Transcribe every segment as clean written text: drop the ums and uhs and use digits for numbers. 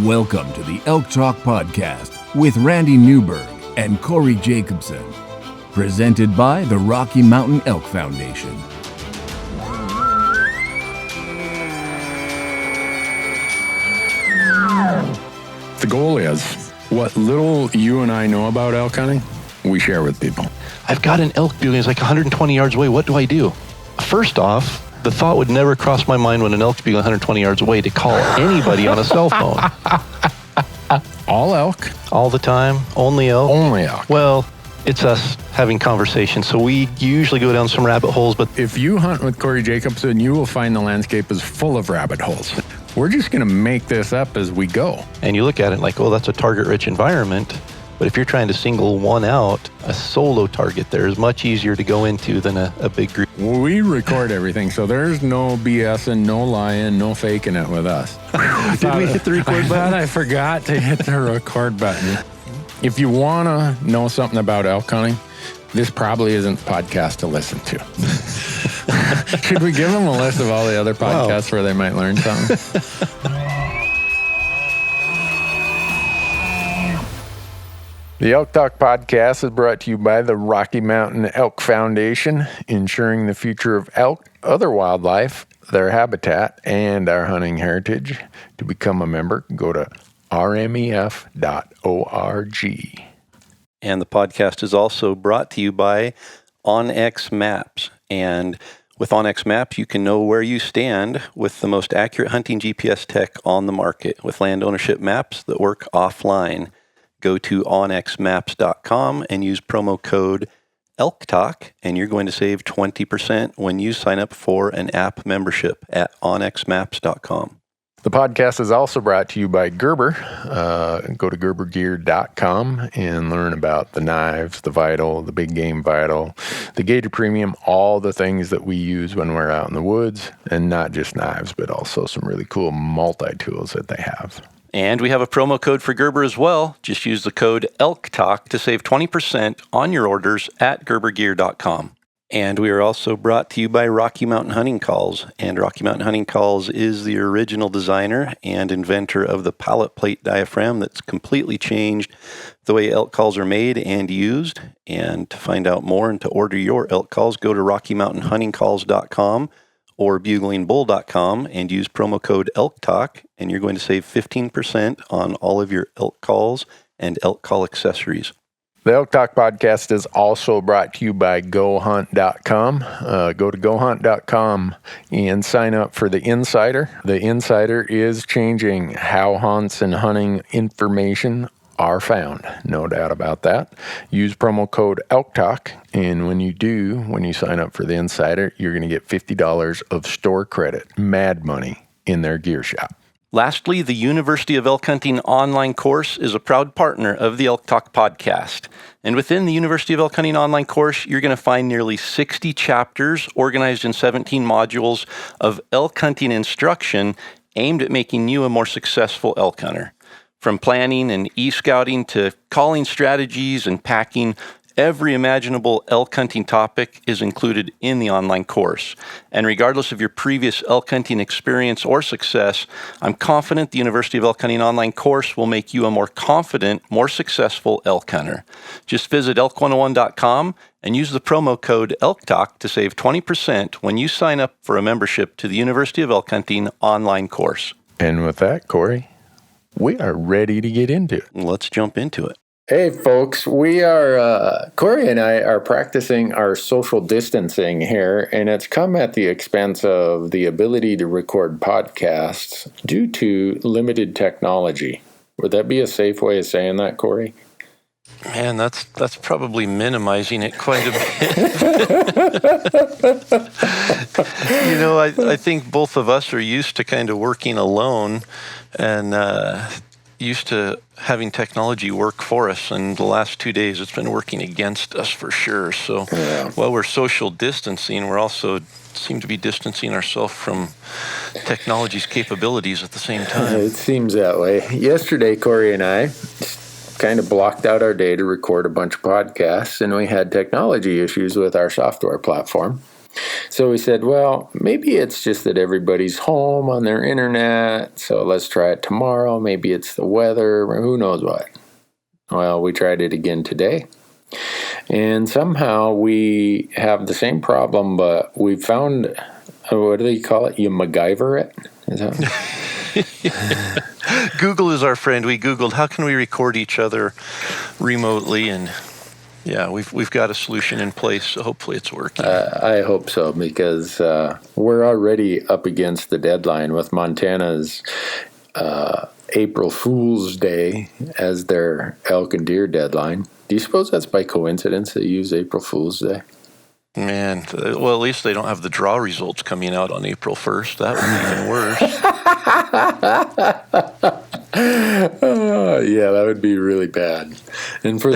Welcome to the Elk Talk Podcast with Randy Newberg and Corey Jacobson. Presented by the Rocky Mountain Elk Foundation. The goal is, what little you and I know about elk hunting, we share with people. I've got an elk building, it's like 120 yards away. What do I do? First off, the thought would never cross my mind when an elk's being 120 yards away to call anybody on a cell phone. All elk? All the time? Only elk? Only elk. Well, it's us having conversations, so we usually go down some rabbit holes, but If you hunt with Corey Jacobson, you will find the landscape is full of rabbit holes. We're just going to make this up as we go. and you look at it like, oh, that's a target-rich environment. But if you're trying to single one out, a solo target there is much easier to go into than a big group. We record everything, so there's no BSing, no lying, no faking it with us. Did we hit the record I button? thought I forgot to hit the record button. If you want to know something about elk hunting, this probably isn't the podcast to listen to. Should we give them a list of all the other podcasts where they might learn something? The Elk Talk Podcast is brought to you by the Rocky Mountain Elk Foundation, ensuring the future of elk, other wildlife, their habitat, and our hunting heritage. To become a member, go to rmef.org. And the podcast is also brought to you by OnX Maps. And with OnX Maps, you can know where you stand with the most accurate hunting GPS tech on the market with land ownership maps that work offline. Go to onxmaps.com and use promo code ELKTALK, and you're going to save 20% when you sign up for an app membership at onxmaps.com. The podcast is also brought to you by Gerber. Go to gerbergear.com and learn about the knives, the Vital, the Big Game Vital, the Gator Premium, all the things that we use when we're out in the woods, and not just knives, but also some really cool multi-tools that they have. And we have a promo code for Gerber as well. Just use the code ELKTALK to save 20% on your orders at gerbergear.com. And we are also brought to you by Rocky Mountain Hunting Calls. And Rocky Mountain Hunting Calls is the original designer and inventor of the pallet plate diaphragm that's completely changed the way elk calls are made and used. And to find out more and to order your elk calls, go to RockyMountainHuntingCalls.com or buglingbull.com and use promo code ELKTALK, and you're going to save 15% on all of your elk calls and elk call accessories. The Elk Talk Podcast is also brought to you by GoHunt.com. Go to GoHunt.com and sign up for the Insider. The Insider is changing how hunts and hunting information are found. No doubt about that. Use promo code ELKTALK, and when you sign up for the Insider, you're going to get $50 of store credit, mad money, in their gear shop. Lastly, the University of Elk Hunting online course is a proud partner of the Elk Talk Podcast. And within the University of Elk Hunting online course, you're going to find nearly 60 chapters organized in 17 modules of elk hunting instruction aimed at making you a more successful elk hunter. From planning and e-scouting to calling strategies and packing, every imaginable elk hunting topic is included in the online course. And regardless of your previous elk hunting experience or success, I'm confident the University of Elk Hunting online course will make you a more confident, more successful elk hunter. Just visit elk101.com and use the promo code ELKTALK to save 20% when you sign up for a membership to the University of Elk Hunting online course. And with that, Corey, we are ready to get into it. Let's jump into it. Hey, folks, Corey and I are practicing our social distancing here, and it's come at the expense of the ability to record podcasts due to limited technology. Would that be a safe way of saying that, Corey? Man, that's probably minimizing it quite a bit. I think both of us are used to kind of working alone and used to having technology work for us. And the last 2 days, it's been working against us for sure. So while we're social distancing, we're also seem to be distancing ourselves from technology's capabilities at the same time. It seems that way. Yesterday, Corey and I kind of blocked out our day to record a bunch of podcasts, and we had technology issues with our software platform. So we said, well, maybe it's just that everybody's home on their internet, so let's try it tomorrow. Maybe it's the weather, or who knows what. Well, we tried it again today, and somehow we have the same problem, but we found, what do they call it? You MacGyver it? Is that Google is our friend. We Googled, how can we record each other remotely? And yeah, we've got a solution in place, so hopefully it's working. I hope so, because we're already up against the deadline with Montana's April Fool's Day as their elk and deer deadline. Do you suppose that's by coincidence they use April Fool's Day? Man, well, at least they don't have the draw results coming out on April 1st. That would be even worse. Yeah, that would be really bad. And for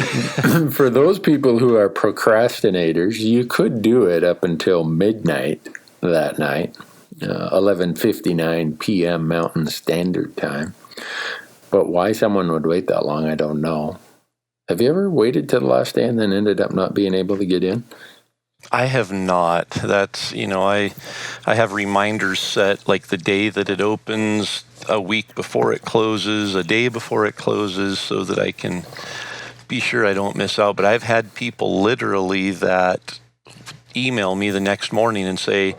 for those people who are procrastinators, you could do it up until midnight that night, 11:59 p.m. Mountain Standard Time. But why someone would wait that long, I don't know. Have you ever waited till the last day and then ended up not being able to get in? I have not. That's, I have reminders set, like the day that it opens, a week before it closes, a day before it closes, so that I can be sure I don't miss out. But I've had people literally that email me the next morning and say,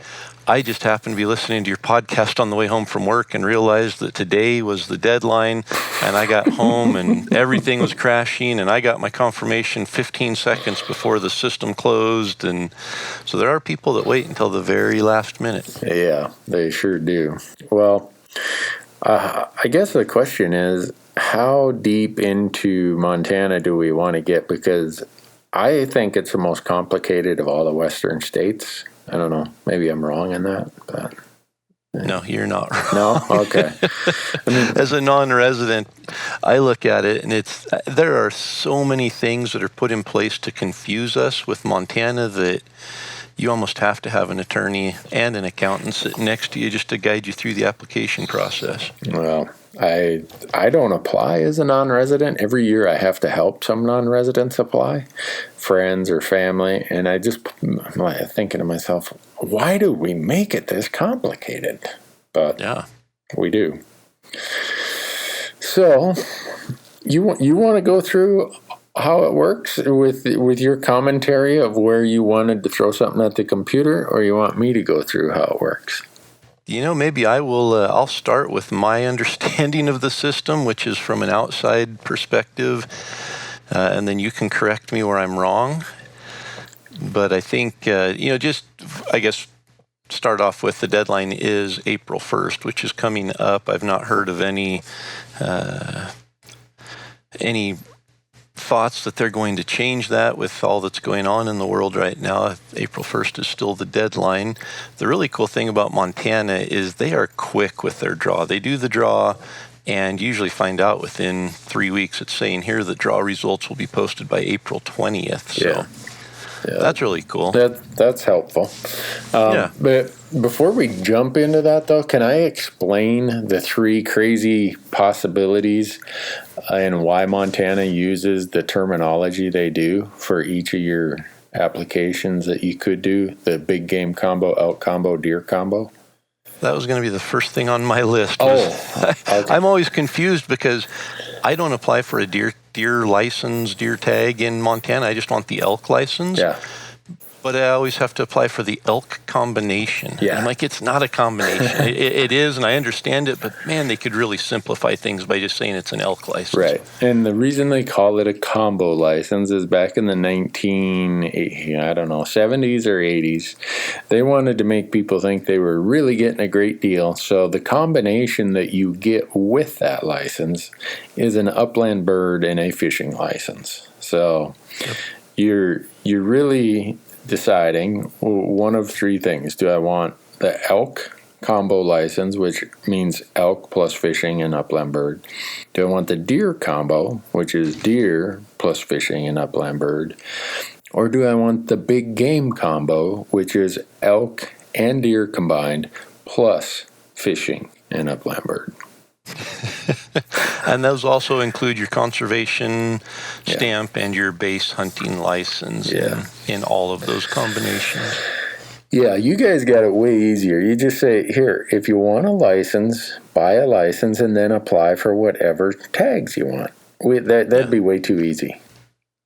I just happened to be listening to your podcast on the way home from work and realized that today was the deadline, and I got home and everything was crashing, and I got my confirmation 15 seconds before the system closed. And so there are people that wait until the very last minute. Yeah, they sure do. Well, I guess the question is, how deep into Montana do we want to get? Because I think it's the most complicated of all the western states. I don't know. Maybe I'm wrong in that, but no, you're not wrong. No? Okay. As a non-resident, I look at it, and there are so many things that are put in place to confuse us with Montana that you almost have to have an attorney and an accountant sitting next to you just to guide you through the application process. Well, I don't apply as a non-resident. Every year I have to help some non-residents apply, friends or family, and I'm thinking to myself, why do we make it this complicated? But yeah, we do. So you want to go through how it works with your commentary of where you wanted to throw something at the computer, or you want me to go through how it works? Maybe I will. I'll start with my understanding of the system, which is from an outside perspective, and then you can correct me where I'm wrong. But I think, start off with the deadline is April 1st, which is coming up. I've not heard of any thoughts that they're going to change that with all that's going on in the world right now. April 1st is still the deadline. The really cool thing about Montana is they are quick with their draw. They do the draw and usually find out within 3 weeks. It's saying here the draw results will be posted by April 20th. So that's really cool. That's helpful. But before we jump into that, though, can I explain the three crazy possibilities and why Montana uses the terminology they do for each of your applications that you could do? The big game combo, elk combo, deer combo? That was going to be the first thing on my list. Okay. I'm always confused because I don't apply for a deer license, deer tag in Montana. I just want the elk license. Yeah. But I always have to apply for the elk combination. Yeah. I'm like, it's not a combination. it is, and I understand it, but man, they could really simplify things by just saying it's an elk license. Right. And the reason they call it a combo license is back in the 70s or 80s, they wanted to make people think they were really getting a great deal. So the combination that you get with that license is an upland bird and a fishing license. So you're really deciding one of three things. Do I want the elk combo license, which means elk plus fishing and upland bird? Do I want the deer combo, which is deer plus fishing and upland bird? Or do I want the big game combo, which is elk and deer combined plus fishing and upland bird? And those also include your conservation stamp and your base hunting license in all of those combinations. Yeah, you guys got it way easier. You just say, here, if you want a license, buy a license and then apply for whatever tags you want. That'd be way too easy.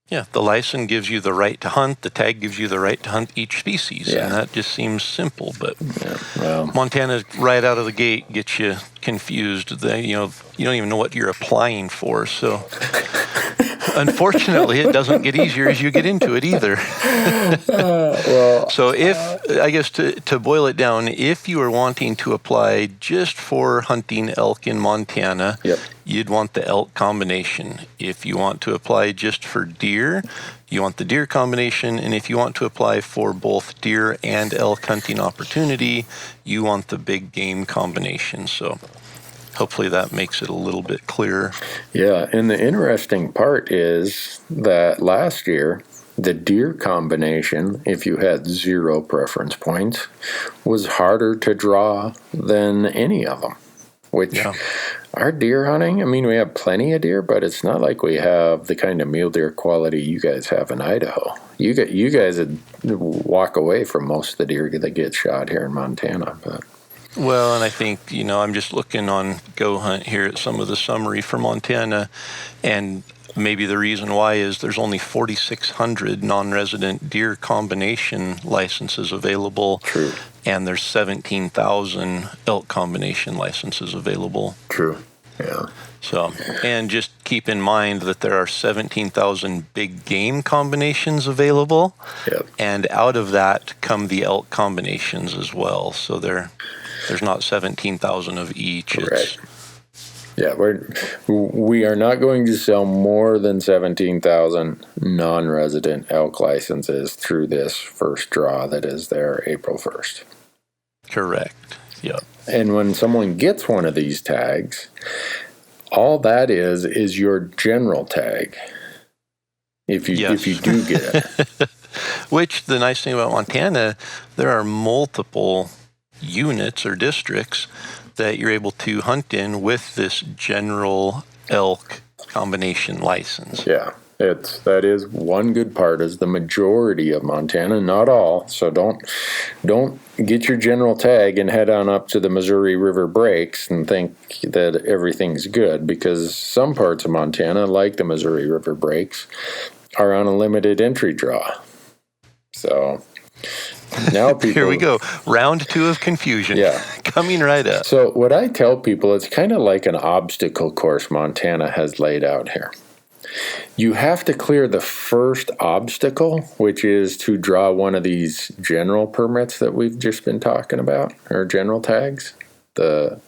Yeah, the license gives you the right to hunt. The tag gives you the right to hunt each species. And that just seems simple. But Montana, right out of the gate, gets you confused. You don't even know what you're applying for. So unfortunately, it doesn't get easier as you get into it either. So I guess to boil it down, if you are wanting to apply just for hunting elk in Montana, you'd want the elk combination. If you want to apply just for deer, you want the deer combination. And if you want to apply for both deer and elk hunting opportunity, you want the big game combination. So hopefully that makes it a little bit clearer. Yeah, and the interesting part is that last year, the deer combination, if you had 0 preference points, was harder to draw than any of them. Which our deer hunting, I mean, we have plenty of deer, but it's not like we have the kind of mule deer quality you guys have in Idaho. You guys would walk away from most of the deer that get shot here in Montana. But well, and I think, I'm just looking on Go Hunt here at some of the summary for Montana, and maybe the reason why is there's only 4,600 non-resident deer combination licenses available. True. And there's 17,000 elk combination licenses available. True. Yeah. So, and just keep in mind that there are 17,000 big game combinations available. Yep. And out of that come the elk combinations as well. So there's not 17,000 of each. Right. Yeah, we are not going to sell more than 17,000 non-resident elk licenses through this first draw that is there April 1st. Correct. Yep. And when someone gets one of these tags, all that is your general tag. If you do get it. Which, the nice thing about Montana, there are multiple units or districts that you're able to hunt in with this general elk combination license. Yeah, that is one good part is the majority of Montana, not all. So don't get your general tag and head on up to the Missouri River Breaks and think that everything's good, because some parts of Montana, like the Missouri River Breaks, are on a limited entry draw. So now people... Here we go. Round 2 of confusion. Yeah. Coming right up. So what I tell people, it's kind of like an obstacle course Montana has laid out here. You have to clear the first obstacle, which is to draw one of these general permits that we've just been talking about, or general tags, the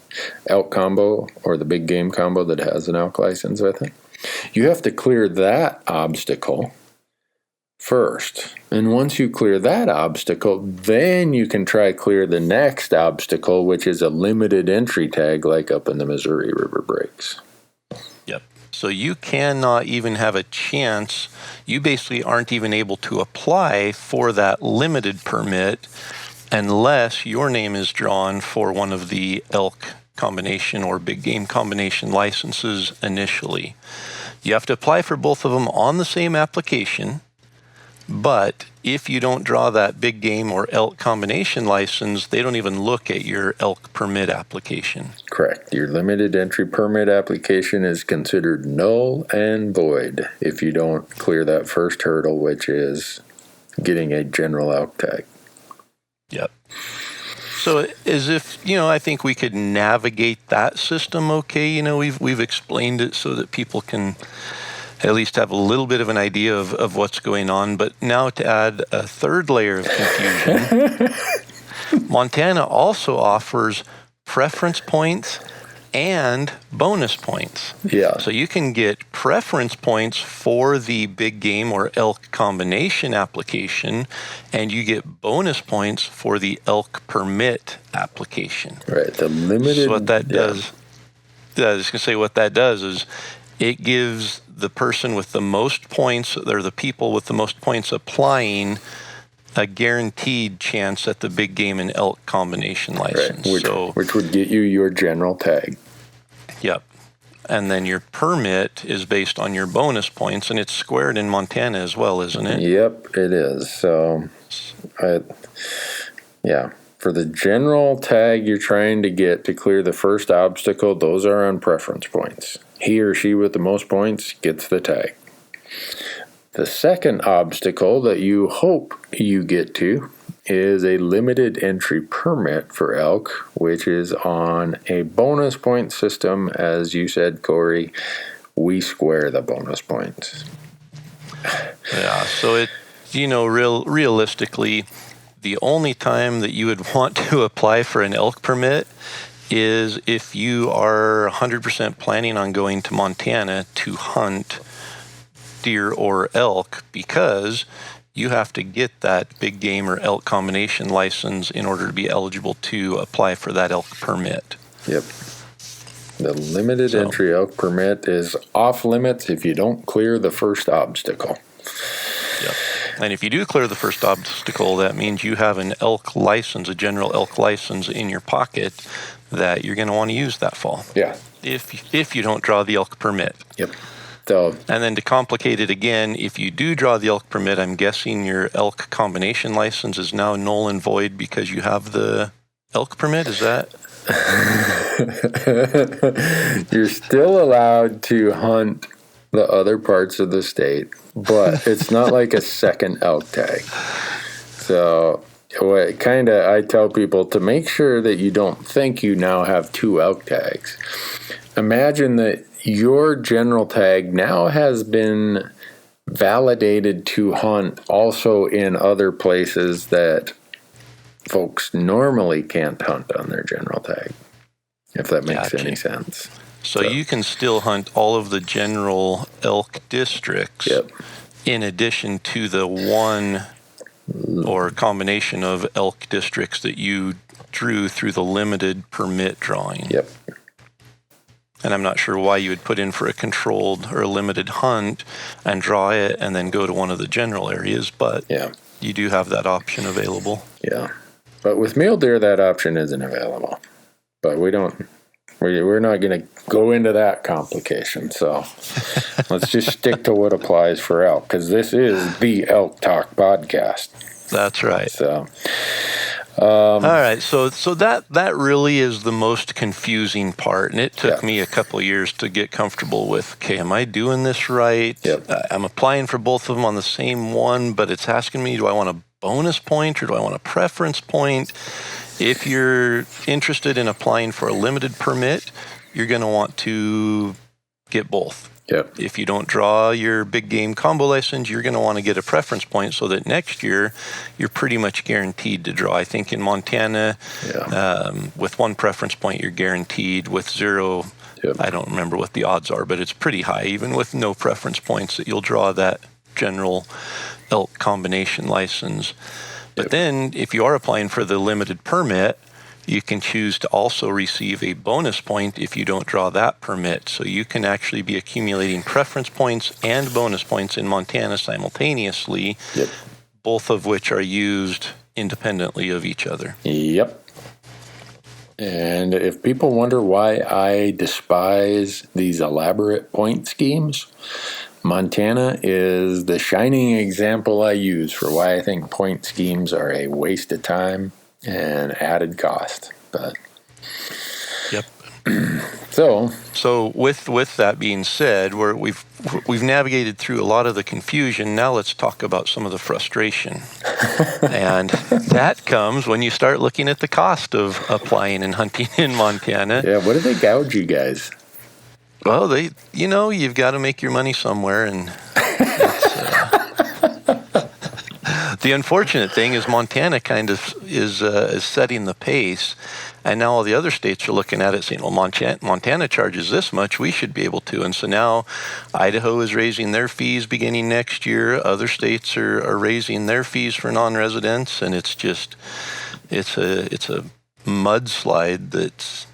elk combo or the big game combo that has an elk license with it. You have to clear that obstacle first. And once you clear that obstacle, then you can try clear the next obstacle, which is a limited entry tag like up in the Missouri River Breaks. Yep. So you cannot even have a chance. You basically aren't even able to apply for that limited permit unless your name is drawn for one of the elk combination or big game combination licenses initially. You have to apply for both of them on the same application. But if you don't draw that big game or elk combination license, they don't even look at your elk permit application. Correct. Your limited entry permit application is considered null and void if you don't clear that first hurdle, which is getting a general elk tag. Yep. So as if, I think we could navigate that system okay. We've explained it so that people can at least have a little bit of an idea of what's going on. But now to add a third layer of confusion, Montana also offers preference points and bonus points. Yeah. So you can get preference points for the big game or elk combination application, and you get bonus points for the elk permit application. Right. The limited. So what that does, I was going to say what that does is it gives the person with the most points, or the people with the most points applying, a guaranteed chance at the big game and elk combination license. Right. Which would get you your general tag. Yep. And then your permit is based on your bonus points, and it's squared in Montana as well, isn't it? Yep, it is. So Yeah. For the general tag you're trying to get to clear the first obstacle, those are on preference points. He or she with the most points gets the tag. The second obstacle that you hope you get to is a limited entry permit for elk, which is on a bonus point system. As you said, Corey, we square the bonus points. Yeah, so it, realistically, the only time that you would want to apply for an elk permit is if you are 100% planning on going to Montana to hunt deer or elk, because you have to get that big game or elk combination license in order to be eligible to apply for that elk permit. Yep. The limited entry elk permit is off limits if you don't clear the first obstacle. Yep. And if you do clear the first obstacle, that means you have an elk license, a general elk license in your pocket that you're going to want to use that fall. Yeah. If you don't draw the elk permit. Yep. So, and then to complicate it again, if you do draw the elk permit, I'm guessing your elk combination license is now null and void because you have the elk permit. Is that? You're still allowed to hunt the other parts of the state, but it's not like a second elk tag. So I tell people to make sure that you don't think you now have two elk tags. Imagine that your general tag now has been validated to hunt also in other places that folks normally can't hunt on their general tag, if that makes any sense. So you can still hunt all of the general elk districts in addition to the one or combination of elk districts that you drew through the limited permit drawing. Yep. And I'm not sure why you would put in for a controlled or a limited hunt and draw it and then go to one of the general areas, but you do have that option available. Yeah. But with mule deer, that option isn't available. But we're not going to go into that complication. So let's just stick to what applies for elk, because this is the Elk Talk Podcast. That's right. So, all right. So that really is the most confusing part, and it took me a couple of years to get comfortable with. Okay, am I doing this right? Yep. I'm applying for both of them on the same one, but it's asking me, do I want a bonus point or do I want a preference point? If you're interested in applying for a limited permit, you're going to want to get both. Yep. If you don't draw your big game combo license, you're going to want to get a preference point so that next year you're pretty much guaranteed to draw. I think in Montana, with one preference point, you're guaranteed. With zero, I don't remember what the odds are, but it's pretty high, even with no preference points, that you'll draw that general elk combination license. But then if you are applying for the limited permit, you can choose to also receive a bonus point if you don't draw that permit. So you can actually be accumulating preference points and bonus points in Montana simultaneously, both of which are used independently of each other. Yep. And if people wonder why I despise these elaborate point schemes, Montana is the shining example I use for why I think point schemes are a waste of time and added cost. But So with that being said, we've navigated through a lot of the confusion. Now let's talk about some of the frustration. And that comes when you start looking at the cost of applying and hunting in Montana. Yeah, what do they gouge you guys? Well, you've got to make your money somewhere, and the unfortunate thing is Montana kind of is setting the pace, and now all the other states are looking at it saying, well, Montana charges this much, we should be able to. And so now Idaho is raising their fees beginning next year. Other states are raising their fees for non-residents, and it's a mudslide that's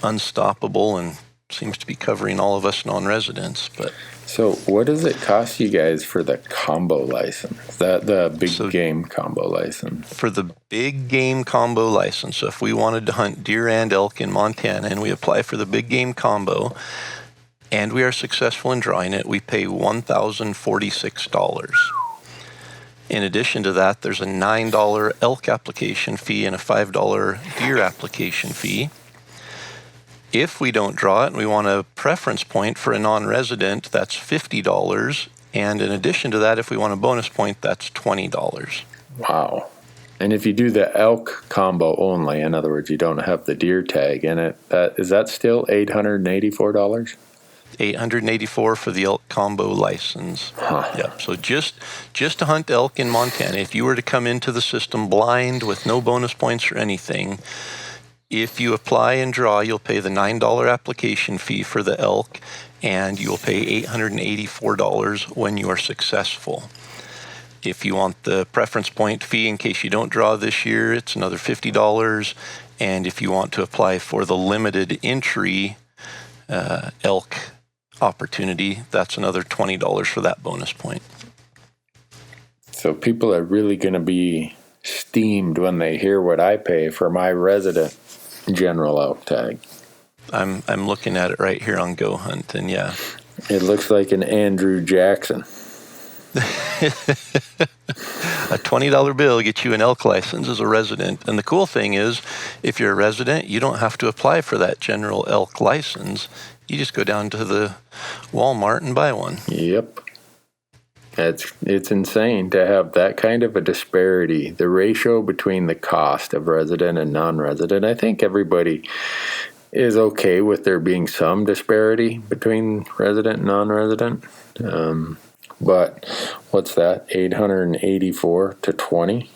unstoppable and seems to be covering all of us non-residents. But so what does it cost you guys for the combo license, the big game combo license? For the big game combo license, so if we wanted to hunt deer and elk in Montana and we apply for the big game combo and we are successful in drawing it, we pay $1,046. In addition to that, there's a $9 elk application fee and a $5 deer application fee. If we don't draw it and we want a preference point for a non-resident, that's $50. And in addition to that, if we want a bonus point, that's $20. Wow. And if you do the elk combo only, in other words, you don't have the deer tag in it, is that still $884? $884 for the elk combo license. Huh. Yep. So just to hunt elk in Montana, if you were to come into the system blind with no bonus points or anything, if you apply and draw, you'll pay the $9 application fee for the elk, and you'll pay $884 when you are successful. If you want the preference point fee in case you don't draw this year, it's another $50. And if you want to apply for the limited entry elk opportunity, that's another $20 for that bonus point. So people are really going to be steamed when they hear what I pay for my resident general elk tag. I'm looking at it right here on Go Hunt, and yeah. It looks like an Andrew Jackson. A $20 bill gets you an elk license as a resident. And the cool thing is, if you're a resident, you don't have to apply for that general elk license. You just go down to the Walmart and buy one. Yep. It's insane to have that kind of a disparity, the ratio between the cost of resident and non-resident. I think everybody is okay with there being some disparity between resident and non-resident. But what's that, 884 to 20?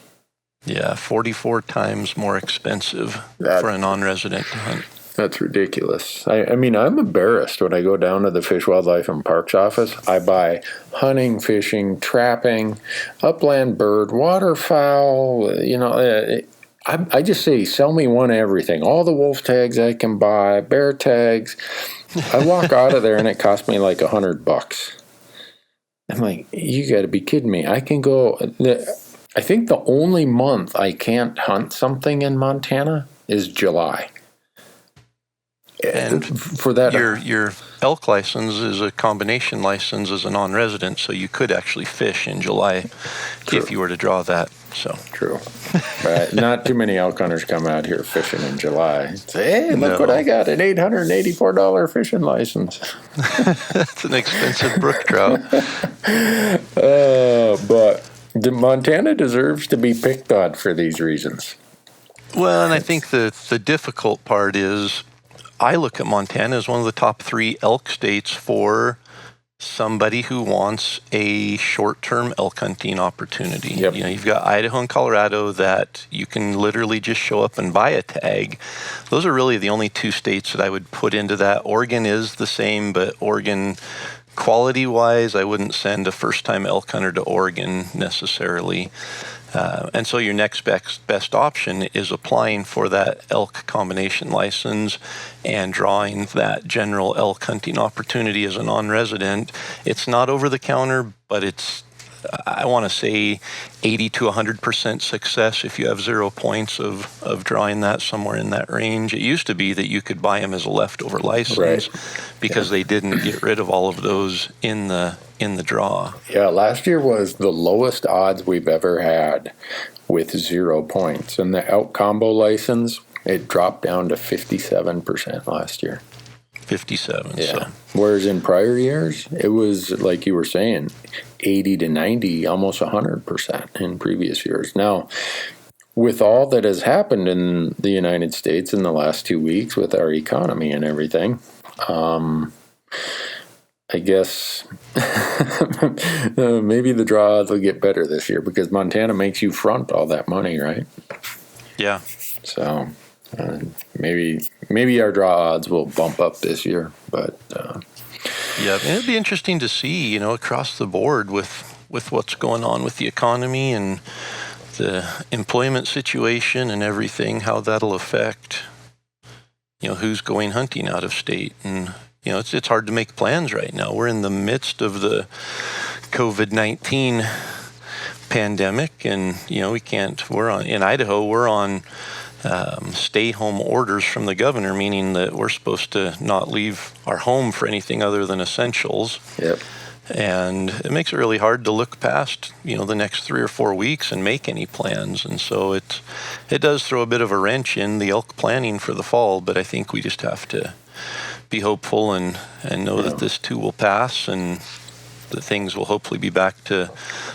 Yeah, 44 times more expensive for a non-resident to hunt. That's ridiculous. I mean, I'm embarrassed when I go down to the Fish, Wildlife, and Parks office. I buy hunting, fishing, trapping, upland bird, waterfowl. I just say, sell me one everything. All the wolf tags I can buy, bear tags. I walk out of there and it cost me like $100. I'm like, you got to be kidding me. I can go. I think the only month I can't hunt something in Montana is July. And for that, your elk license is a combination license as a non-resident, so you could actually fish in July if you were to draw that. So true. Right. Not too many elk hunters come out here fishing in July. Say, hey, look what I got, an $884 fishing license. That's an expensive brook trout. But Montana deserves to be picked on for these reasons. Well, and I think the difficult part is I look at Montana as one of the top 3 elk states for somebody who wants a short-term elk hunting opportunity. Yep. You've got Idaho and Colorado that you can literally just show up and buy a tag. Those are really the only 2 states that I would put into that. Oregon is the same, but Oregon, quality-wise, I wouldn't send a first-time elk hunter to Oregon necessarily. And so your next best option is applying for that elk combination license and drawing that general elk hunting opportunity as a non-resident. It's not over the counter, but it's, I want to say, 80 to 100% success if you have 0 points of drawing that somewhere in that range. It used to be that you could buy them as a leftover license because they didn't get rid of all of those in the draw. Yeah, last year was the lowest odds we've ever had with 0 points. And the elk combo license, it dropped down to 57% last year. 57. Yeah. So. Whereas in prior years, it was, like you were saying, 80 to 90, almost 100% in previous years. Now, with all that has happened in the United States in the last 2 weeks with our economy and everything, I guess maybe the draw odds will get better this year because Montana makes you front all that money, right? Yeah. So maybe our draw odds will bump up this year, but yeah, and it'd be interesting to see, across the board with what's going on with the economy and the employment situation and everything, how that'll affect, who's going hunting out of state. And it's hard to make plans right now. We're in the midst of the COVID-19 pandemic, and we can't. In Idaho. We're on stay-home orders from the governor, meaning that we're supposed to not leave our home for anything other than essentials. Yep. And it makes it really hard to look past, the next 3 or 4 weeks and make any plans. And so it does throw a bit of a wrench in the elk planning for the fall, but I think we just have to be hopeful and know that this too will pass, and that things will hopefully be back to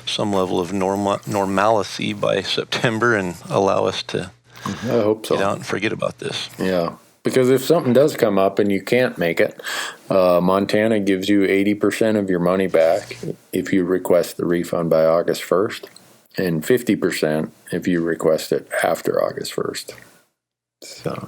some level of normalcy by September and allow us to I hope so. get out and forget about this. Yeah. Because if something does come up and you can't make it, Montana gives you 80% of your money back if you request the refund by August 1st, and 50% if you request it after August 1st. So,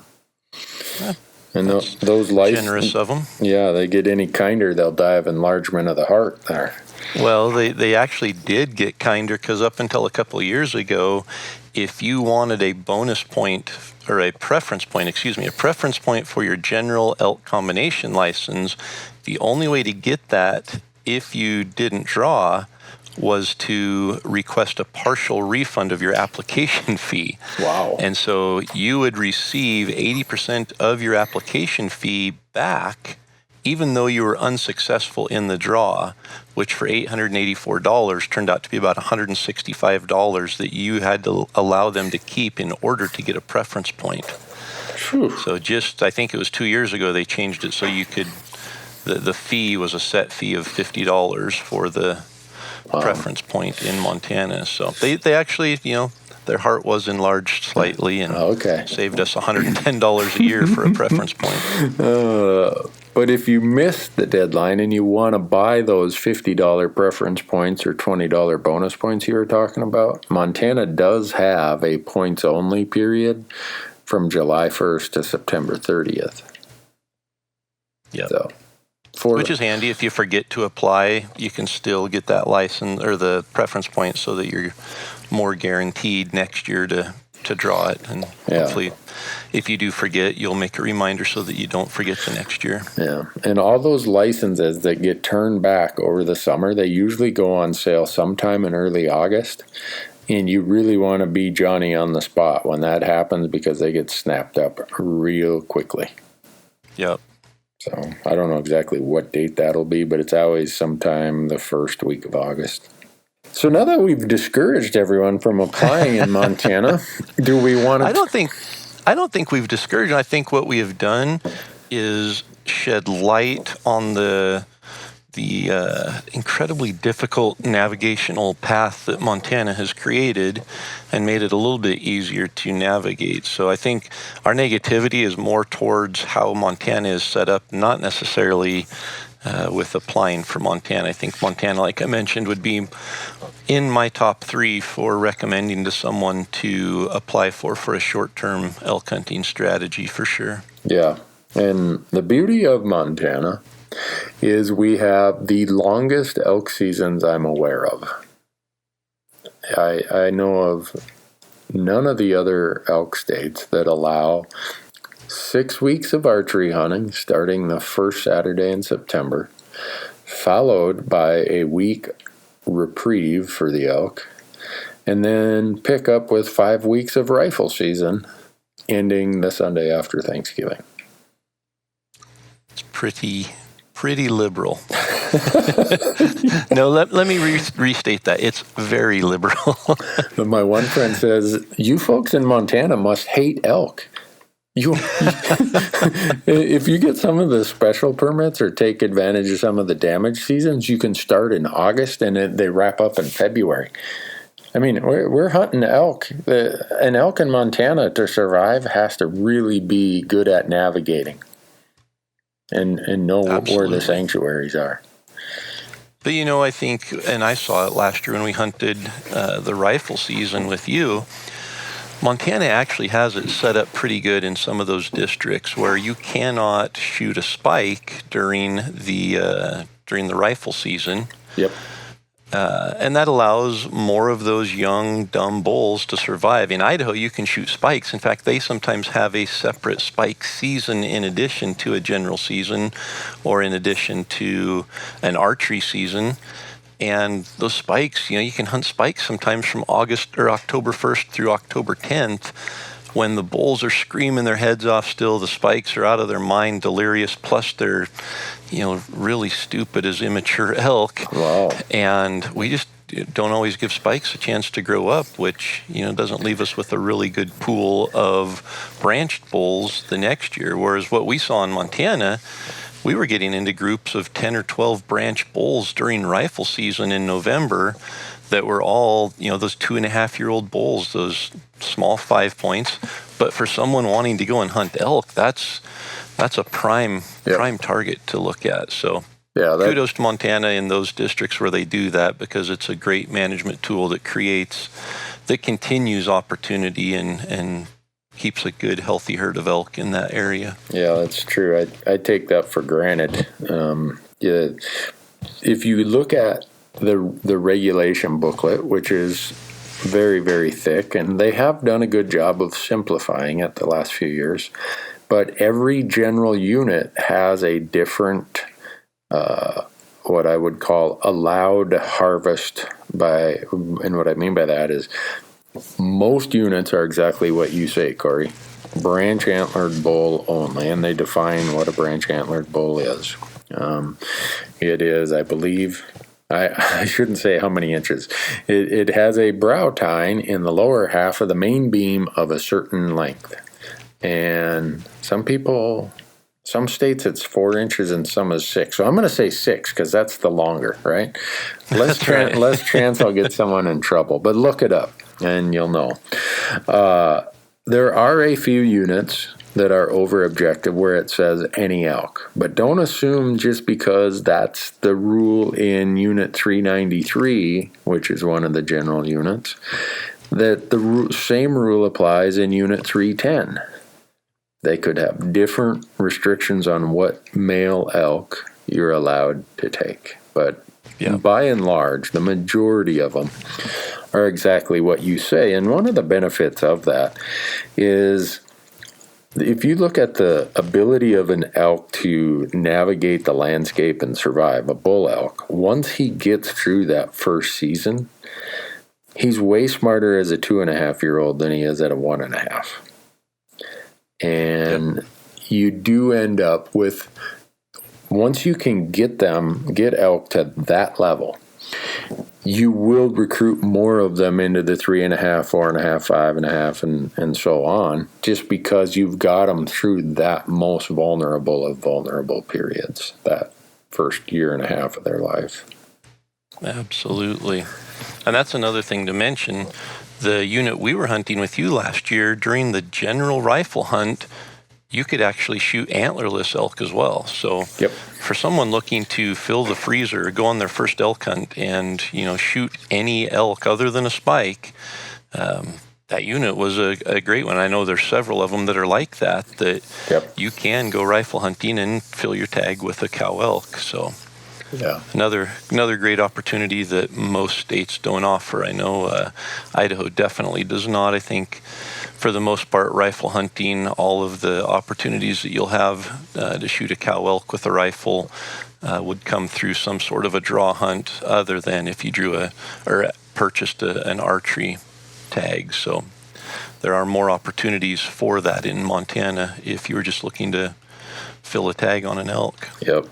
and those licenses, generous of them. Yeah, they get any kinder, they'll die of enlargement of the heart there. Well, they actually did get kinder, because up until a couple of years ago, if you wanted a bonus point, or a preference point for your general elk combination license, the only way to get that if you didn't draw was to request a partial refund of your application fee. Wow. And so you would receive 80% of your application fee back, even though you were unsuccessful in the draw, which for $884 turned out to be about $165 that you had to allow them to keep in order to get a preference point. Whew. So I think it was 2 years ago, they changed it so you could, the fee was a set fee of $50 for the preference point in Montana. So they actually, their heart was enlarged slightly and saved us $110 a year for a preference point. But if you missed the deadline and you want to buy those $50 preference points or $20 bonus points you were talking about, Montana does have a points-only period from July 1st to September 30th. Yeah. So, which is handy. If you forget to apply, you can still get that license or the preference point so that you're more guaranteed next year to draw it. And hopefully, if you do forget, you'll make a reminder so that you don't forget the next year. Yeah. And all those licenses that get turned back over the summer, they usually go on sale sometime in early August. And you really want to be Johnny on the spot when that happens, because they get snapped up real quickly. Yep. So I don't know exactly what date that'll be, but it's always sometime the first week of August. So now that we've discouraged everyone from applying in Montana, do we want to... I don't think we've discouraged. I think what we have done is shed light on the incredibly difficult navigational path that Montana has created and made it a little bit easier to navigate. So I think our negativity is more towards how Montana is set up, not necessarily with applying for Montana. I think Montana, like I mentioned, would be in my top 3 for recommending to someone to apply for a short-term elk hunting strategy for sure. Yeah, and the beauty of Montana is we have the longest elk seasons I'm aware of. I know of none of the other elk states that allow 6 weeks of archery hunting starting the first Saturday in September, followed by a week reprieve for the elk, and then pick up with 5 weeks of rifle season ending the Sunday after Thanksgiving. It's pretty liberal. No, let me restate that. It's very liberal. But my one friend says, you folks in Montana must hate elk. If you get some of the special permits or take advantage of some of the damage seasons, you can start in August and they wrap up in February. I mean, we're hunting elk. An elk in Montana to survive has to really be good at navigating and know where the sanctuaries are. But I think, and I saw it last year when we hunted the rifle season with you, Montana actually has it set up pretty good in some of those districts where you cannot shoot a spike during the rifle season. Yep. And that allows more of those young, dumb bulls to survive. In Idaho, you can shoot spikes. In fact, they sometimes have a separate spike season in addition to a general season or in addition to an archery season. And those spikes, you can hunt spikes sometimes from August or October 1st through October 10th when the bulls are screaming their heads off still, the spikes are out of their mind, delirious, plus they're, really stupid as immature elk. Wow. And we just don't always give spikes a chance to grow up, which, doesn't leave us with a really good pool of branched bulls the next year. Whereas what we saw in Montana, we were getting into groups of 10 or 12 branch bulls during rifle season in November that were all, those 2.5-year-old bulls, those small 5 points. But for someone wanting to go and hunt elk, that's a prime target to look at. So kudos to Montana in those districts where they do that, because it's a great management tool that continues opportunity and keeps a good, healthy herd of elk in that area. Yeah, that's true. I take that for granted. If you look at the regulation booklet, which is very, very thick, and they have done a good job of simplifying it the last few years, but every general unit has a different, what I would call allowed harvest and what I mean by that is most units are exactly what you say, Corey. Branch antlered bull only, and they define what a branch antlered bull is. It is, I believe, I shouldn't say how many inches. It has a brow tine in the lower half of the main beam of a certain length. And some states it's 4 inches and some is 6. So I'm going to say 6 because that's the longer, right? Less chance I'll get someone in trouble. But look it up and you'll know. There are a few units that are over objective where it says any elk. But don't assume just because that's the rule in Unit 393, which is one of the general units, that the same rule applies in Unit 310. They could have different restrictions on what male elk you're allowed to take. But by and large, the majority of them are exactly what you say. And one of the benefits of that is if you look at the ability of an elk to navigate the landscape and survive, a bull elk, once he gets through that first season, he's way smarter as a 2.5-year-old than he is at a 1.5. And you do end up with, once you can get elk to that level, you will recruit more of them into the 3.5, 4.5, 5.5, and so on, just because you've got them through that most vulnerable of vulnerable periods, that first year and a half of their life. Absolutely. And that's another thing to mention. The unit we were hunting with you last year, during the general rifle hunt, you could actually shoot antlerless elk as well. So for someone looking to fill the freezer, go on their first elk hunt and, shoot any elk other than a spike, that unit was a great one. I know there's several of them that are like that you can go rifle hunting and fill your tag with a cow elk. So another great opportunity that most states don't offer. I know Idaho definitely does not. I think for the most part, rifle hunting, all of the opportunities that you'll have to shoot a cow elk with a rifle would come through some sort of a draw hunt, other than if you purchased an archery tag. So there are more opportunities for that in Montana if you were just looking to fill a tag on an elk. Yep.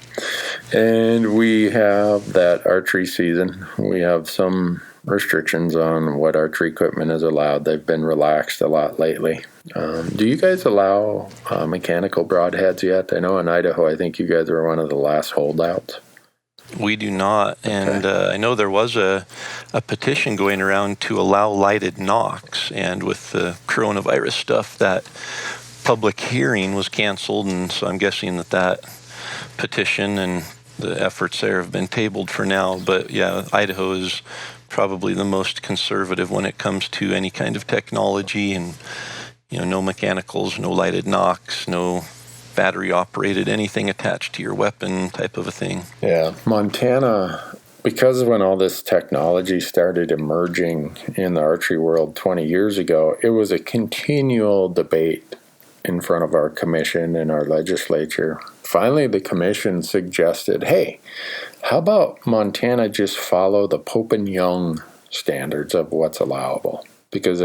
And we have that archery season. We have some restrictions on what archery equipment is allowed. They've been relaxed a lot lately. Do you guys allow mechanical broadheads yet? I know in Idaho, I think you guys were one of the last holdouts. We do not. And I know there was a petition going around to allow lighted nocks. And with the coronavirus stuff, that public hearing was canceled. And so I'm guessing that petition and the efforts there have been tabled for now. But Idaho is probably the most conservative when it comes to any kind of technology, and no mechanicals, no lighted nocks, no battery operated, anything attached to your weapon type of a thing. Yeah, Montana, because when all this technology started emerging in the archery world 20 years ago, it was a continual debate in front of our commission and our legislature. Finally, the commission suggested, hey, how about Montana just follow the Pope and Young standards of what's allowable? Because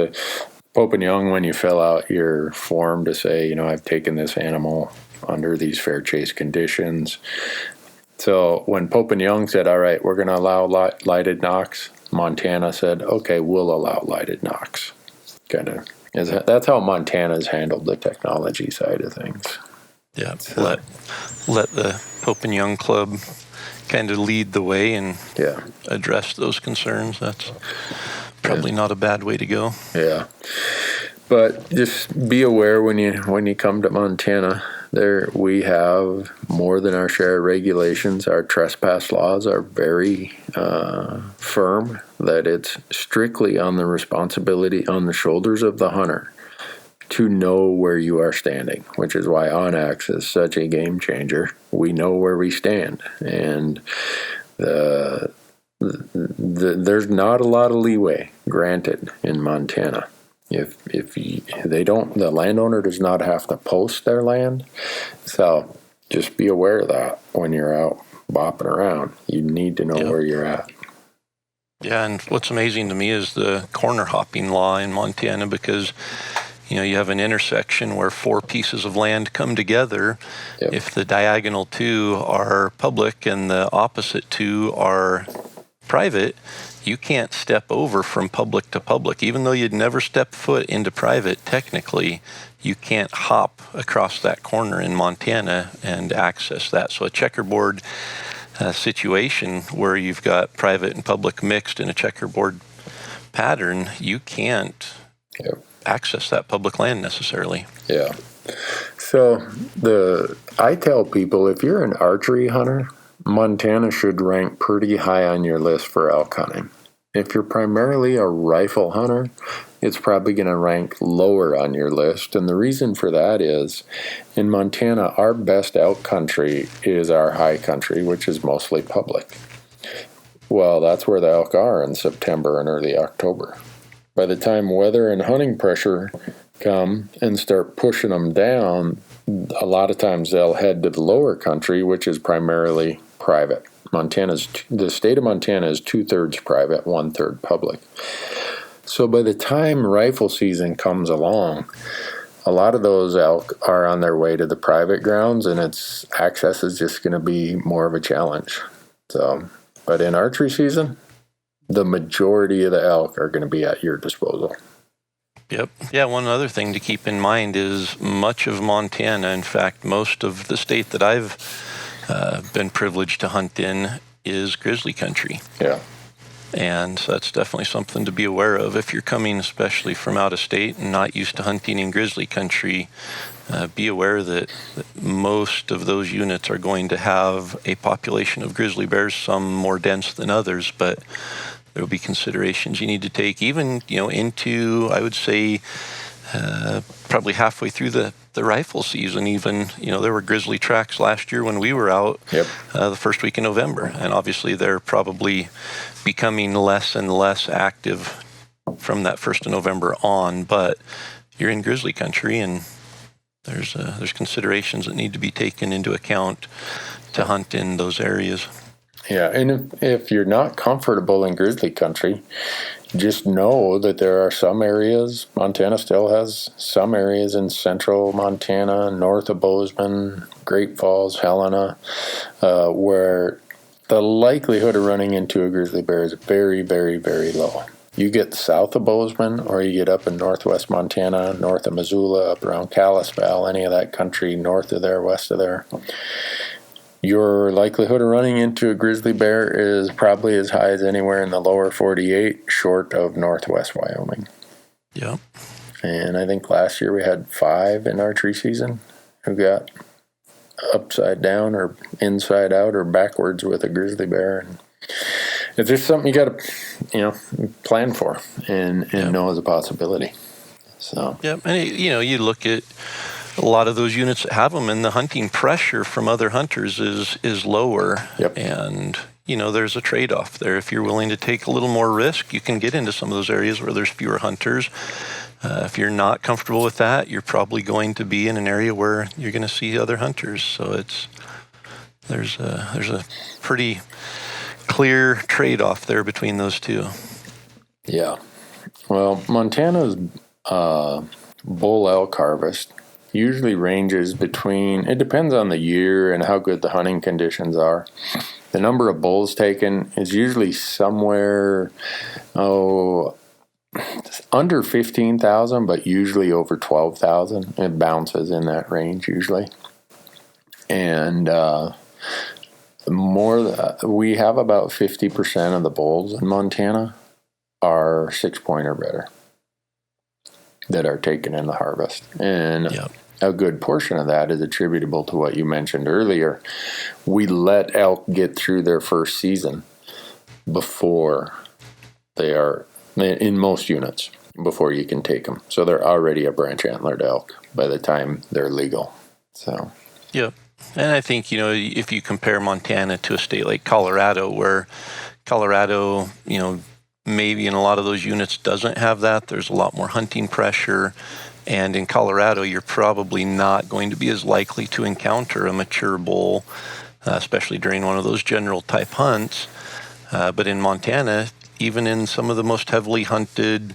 Pope and Young, when you fill out your form to say, I've taken this animal under these fair chase conditions. So when Pope and Young said, all right, we're going to allow lighted nocks, Montana said, okay, we'll allow lighted nocks. That's how Montana's handled the technology side of things. Yeah, so, let the Pope and Young Club kind of lead the way and address those concerns. That's probably not a bad way to go. Yeah, but just be aware when you come to Montana. There we have more than our share of regulations. Our trespass laws are very firm that it's strictly on the responsibility on the shoulders of the hunter to know where you are standing, which is why OnX is such a game changer. We know where we stand, and there's not a lot of leeway granted in Montana. If they don't, the landowner does not have to post their land. So just be aware of that when you're out bopping around. You need to know where you're at. Yeah, and what's amazing to me is the corner hopping law in Montana, because you have an intersection where 4 pieces of land come together. Yep. If the diagonal 2 are public and the opposite 2 are private, you can't step over from public to public. Even though you'd never step foot into private, technically, you can't hop across that corner in Montana and access that. So a checkerboard situation where you've got private and public mixed in a checkerboard pattern, you can't access that public land necessarily. Yeah. So I tell people, if you're an archery hunter, Montana should rank pretty high on your list for elk hunting. If you're primarily a rifle hunter, it's probably going to rank lower on your list. And the reason for that is, in Montana, our best elk country is our high country, which is mostly public. Well, that's where the elk are in September and early October. By the time weather and hunting pressure come and start pushing them down, a lot of times they'll head to the lower country, which is primarily private. The state of Montana is 2/3 private, 1/3 public. So by the time rifle season comes along, a lot of those elk are on their way to the private grounds, and its access is just going to be more of a challenge. So, but in archery season, the majority of the elk are going to be at your disposal. Yep. Yeah, one other thing to keep in mind is much of Montana, in fact, most of the state that I've been privileged to hunt in, is grizzly country. Yeah. And so that's definitely something to be aware of. If you're coming especially from out of state and not used to hunting in grizzly country, be aware that most of those units are going to have a population of grizzly bears, some more dense than others, but there will be considerations you need to take even, into, I would say, probably halfway through the rifle season even. There were grizzly tracks last year when we were out the first week in November, and obviously they're probably becoming less and less active from that 1st of November on, but you're in grizzly country and there's considerations that need to be taken into account to hunt in those areas. Yeah, and if you're not comfortable in grizzly country, just know that there are some areas, Montana still has some areas in central Montana, north of Bozeman, Great Falls, Helena, where the likelihood of running into a grizzly bear is very, very, very low. You get south of Bozeman, or you get up in northwest Montana, north of Missoula, up around Kalispell, any of that country, north of there, west of there, your likelihood of running into a grizzly bear is probably as high as anywhere in the lower 48, short of northwest Wyoming. Yeah. And I think last year we had 5 in archery season who got upside down or inside out or backwards with a grizzly bear. And it's just something you got to, plan for and know as a possibility. So. Yeah, and you look at a lot of those units that have them, and the hunting pressure from other hunters is lower. Yep. And, there's a trade-off there. If you're willing to take a little more risk, you can get into some of those areas where there's fewer hunters. If you're not comfortable with that, you're probably going to be in an area where you're going to see other hunters. So there's a pretty clear trade-off there between those two. Yeah. Well, Montana's bull elk harvest usually ranges between, it depends on the year and how good the hunting conditions are. The number of bulls taken is usually somewhere, under 15,000, but usually over 12,000. It bounces in that range usually. And we have about 50% of the bulls in Montana are 6-point or better that are taken in the harvest. And a good portion of that is attributable to what you mentioned earlier. We let elk get through their first season before they are, in most units, before you can take them. So they're already a branch antlered elk by the time they're legal. So. Yep. And I think, if you compare Montana to a state like Colorado, where Colorado, maybe in a lot of those units doesn't have that, there's a lot more hunting pressure. And in Colorado, you're probably not going to be as likely to encounter a mature bull, especially during one of those general type hunts. But in Montana, even in some of the most heavily hunted,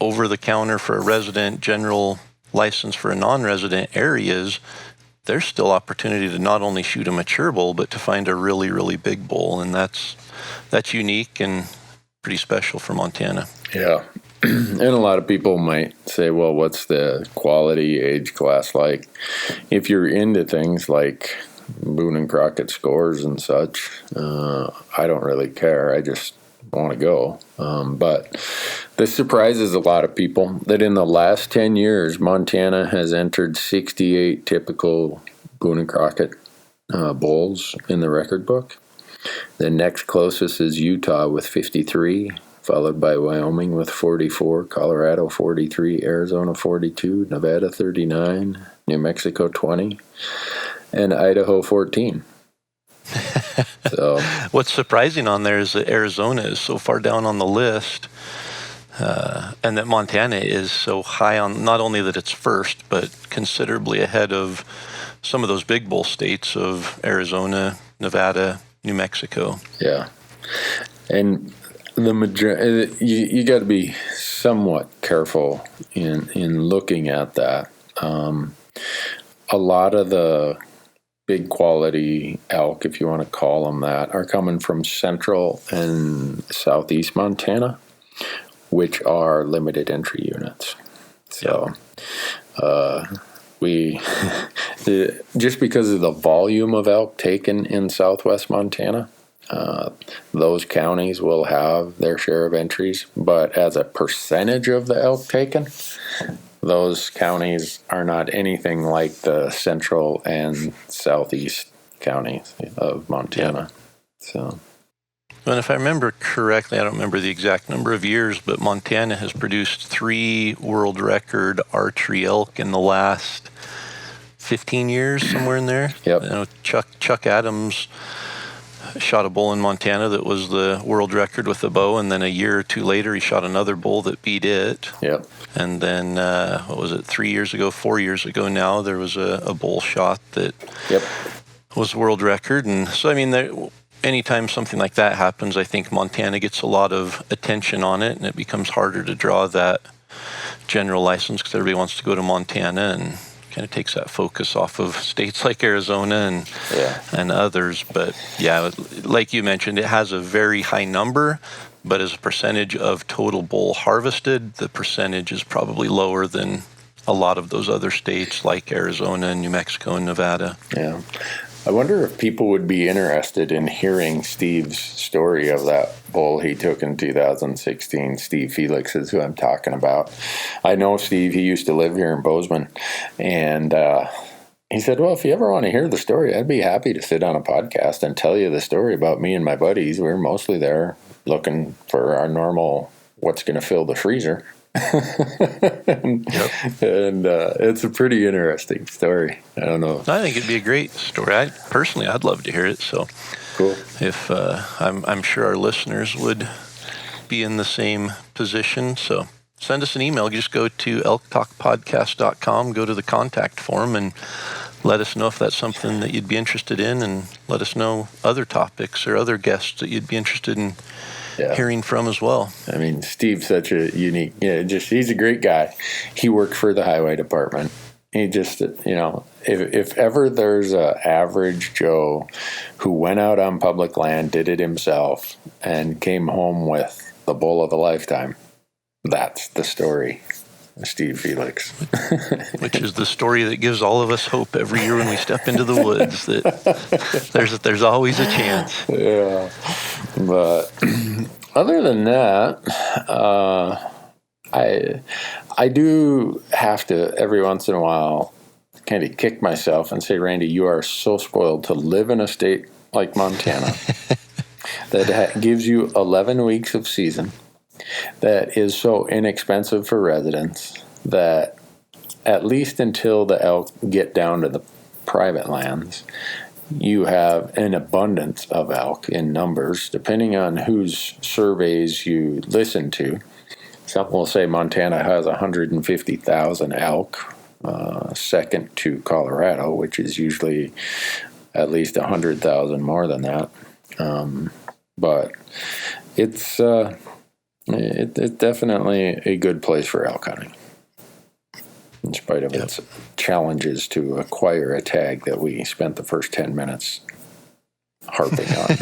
over-the-counter for a resident, general license for a non-resident areas, there's still opportunity to not only shoot a mature bull, but to find a really, really big bull. And that's unique and pretty special for Montana. Yeah. And a lot of people might say, well, what's the quality age class like? If you're into things like Boone and Crockett scores and such, I don't really care. I just want to go. But this surprises a lot of people that in the last 10 years, Montana has entered 68 typical Boone and Crockett bulls in the record book. The next closest is Utah with 53, followed by Wyoming with 44, Colorado 43, Arizona 42, Nevada 39, New Mexico 20, and Idaho 14. So, what's surprising on there is that Arizona is so far down on the list, and that Montana is so high on, not only that it's first, but considerably ahead of some of those big bull states of Arizona, Nevada, New Mexico. Yeah. And the majority, you got to be somewhat careful in looking at that. A lot of the big quality elk, if you want to call them that, are coming from central and southeast Montana, which are limited entry units. So we just because of the volume of elk taken in southwest Montana, those counties will have their share of entries, but as a percentage of the elk taken, those counties are not anything like the central and southeast counties of Montana. So, and if I remember correctly, I don't remember the exact number of years, but Montana has produced 3 world record archery elk in the last 15 years, somewhere in there. Yep. Chuck Adams shot a bull in Montana that was the world record with a bow, and then a year or two later he shot another bull that beat it. Yep. And then, 4 years ago now, there was a bull shot that was world record. And so, I mean, anytime something like that happens, I think Montana gets a lot of attention on it, and it becomes harder to draw that general license because everybody wants to go to Montana, and kind of takes that focus off of states like Arizona and others. But yeah, like you mentioned, it has a very high number, but as a percentage of total bull harvested, the percentage is probably lower than a lot of those other states like Arizona and New Mexico and Nevada. Yeah. I wonder if people would be interested in hearing Steve's story of that bull he took in 2016. Steve Felix is who I'm talking about. I know Steve. He used to live here in Bozeman. And he said, well, if you ever want to hear the story, I'd be happy to sit on a podcast and tell you the story about me and my buddies. We were mostly there looking for our normal what's going to fill the freezer. And it's a pretty interesting story. I don't know. I think it'd be a great story. I'd love to hear it. So cool. If I'm sure our listeners would be in the same position. So send us an email. Just go to elktalkpodcast.com, go to the contact form, and let us know if that's something that you'd be interested in, and let us know other topics or other guests that you'd be interested in hearing from as well. I mean, Steve's such a unique, he's a great guy. He worked for the highway department. He just, if ever there's a average Joe who went out on public land, did it himself, and came home with the bull of a lifetime, that's the story. Steve Felix. Which is the story that gives all of us hope every year when we step into the woods, that there's always a chance. Yeah. But other than that, I do have to every once in a while kind of kick myself and say, Randy, you are so spoiled to live in a state like Montana that gives you 11 weeks of season, that is so inexpensive for residents, that at least until the elk get down to the private lands, you have an abundance of elk in numbers, depending on whose surveys you listen to. Some will say Montana has 150,000 elk, second to Colorado, which is usually at least 100,000 more than that. But it's definitely a good place for elk hunting, in spite of its challenges to acquire a tag that we spent the first 10 minutes harping on.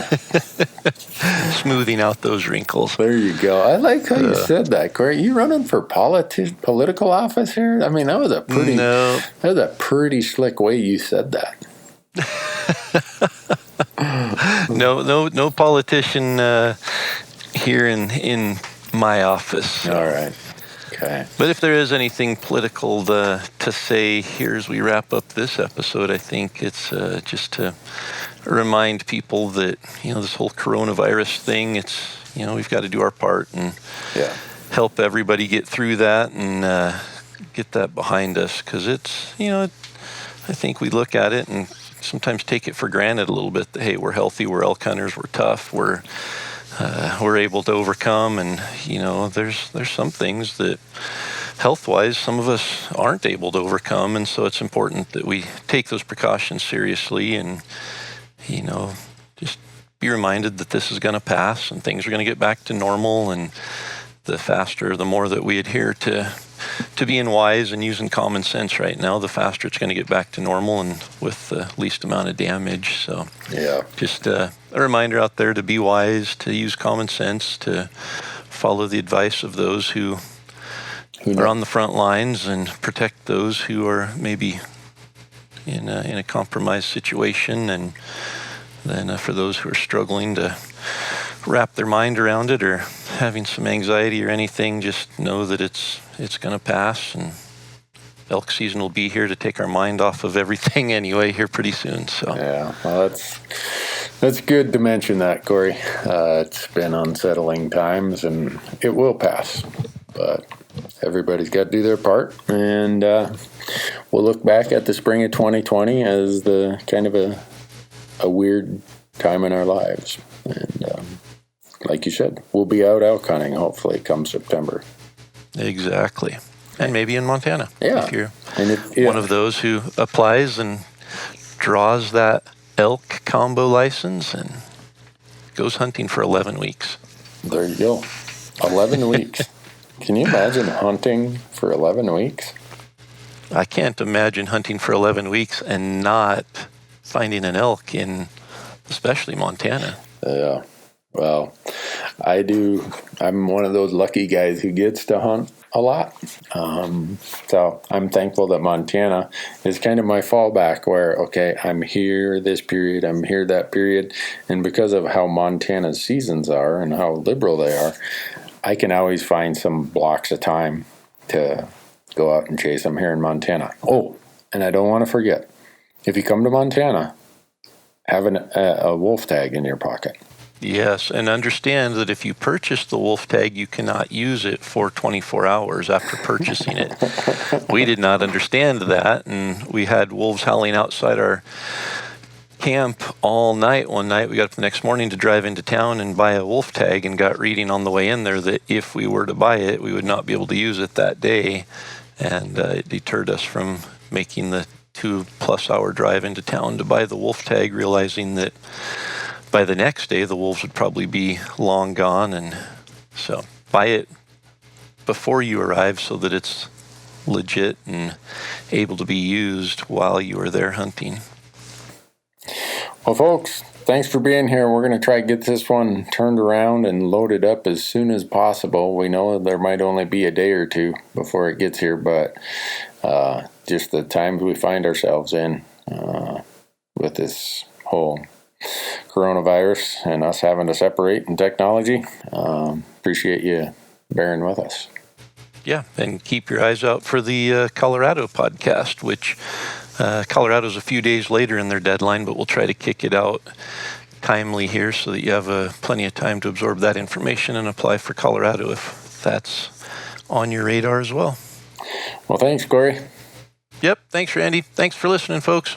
Smoothing out those wrinkles. There you go. I like how you said that, Corey. You running for political office here? I mean, that was a pretty slick way you said that. No politician here in my office. All right. Okay. But if there is anything political to say here as we wrap up this episode, I think it's just to remind people that, this whole coronavirus thing, it's, we've got to do our part and help everybody get through that and get that behind us. Because it's, I think we look at it and sometimes take it for granted a little bit that, hey, we're healthy, we're elk hunters, we're tough, we're able to overcome, and there's some things that health-wise some of us aren't able to overcome, and so it's important that we take those precautions seriously and just be reminded that this is going to pass and things are going to get back to normal, and the more that we adhere to being wise and using common sense right now, the faster it's going to get back to normal and with the least amount of damage. So just a reminder out there to be wise, to use common sense, to follow the advice of those who are on the front lines and protect those who are maybe in a compromised situation, and then for those who are struggling to wrap their mind around it or having some anxiety or anything, just know that it's going to pass, and elk season will be here to take our mind off of everything anyway here pretty soon. So well, that's good to mention that, Corey. It's been unsettling times, and it will pass, but everybody's got to do their part, and we'll look back at the spring of 2020 as the kind of a weird time in our lives, and like you said, we'll be out elk hunting hopefully come September. Exactly. And maybe in Montana. Yeah. If you're one of those who applies and draws that elk combo license and goes hunting for 11 weeks. There you go. 11 weeks. Can you imagine hunting for 11 weeks? I can't imagine hunting for 11 weeks and not finding an elk in especially Montana. Yeah. Well, I do. I'm one of those lucky guys who gets to hunt a lot. So I'm thankful that Montana is kind of my fallback where, okay, I'm here this period, I'm here that period. And because of how Montana's seasons are and how liberal they are, I can always find some blocks of time to go out and chase them here in Montana. Oh, and I don't want to forget, if you come to Montana, have a wolf tag in your pocket. Yes, and understand that if you purchase the wolf tag, you cannot use it for 24 hours after purchasing it. We did not understand that, and we had wolves howling outside our camp all night. One night we got up the next morning to drive into town and buy a wolf tag, and got reading on the way in there that if we were to buy it, we would not be able to use it that day, and it deterred us from making the 2+ hour drive into town to buy the wolf tag, realizing that by the next day, the wolves would probably be long gone. And so buy it before you arrive so that it's legit and able to be used while you are there hunting. Well, folks, thanks for being here. We're going to try to get this one turned around and loaded up as soon as possible. We know there might only be a day or two before it gets here, but just the times we find ourselves in with this whole coronavirus and us having to separate in technology, appreciate you bearing with us. Yeah, and keep your eyes out for the Colorado podcast, which Colorado's a few days later in their deadline, but we'll try to kick it out timely here so that you have plenty of time to absorb that information and apply for Colorado if that's on your radar as well. Well, thanks, Corey. Yep, thanks, Randy. Thanks for listening, folks.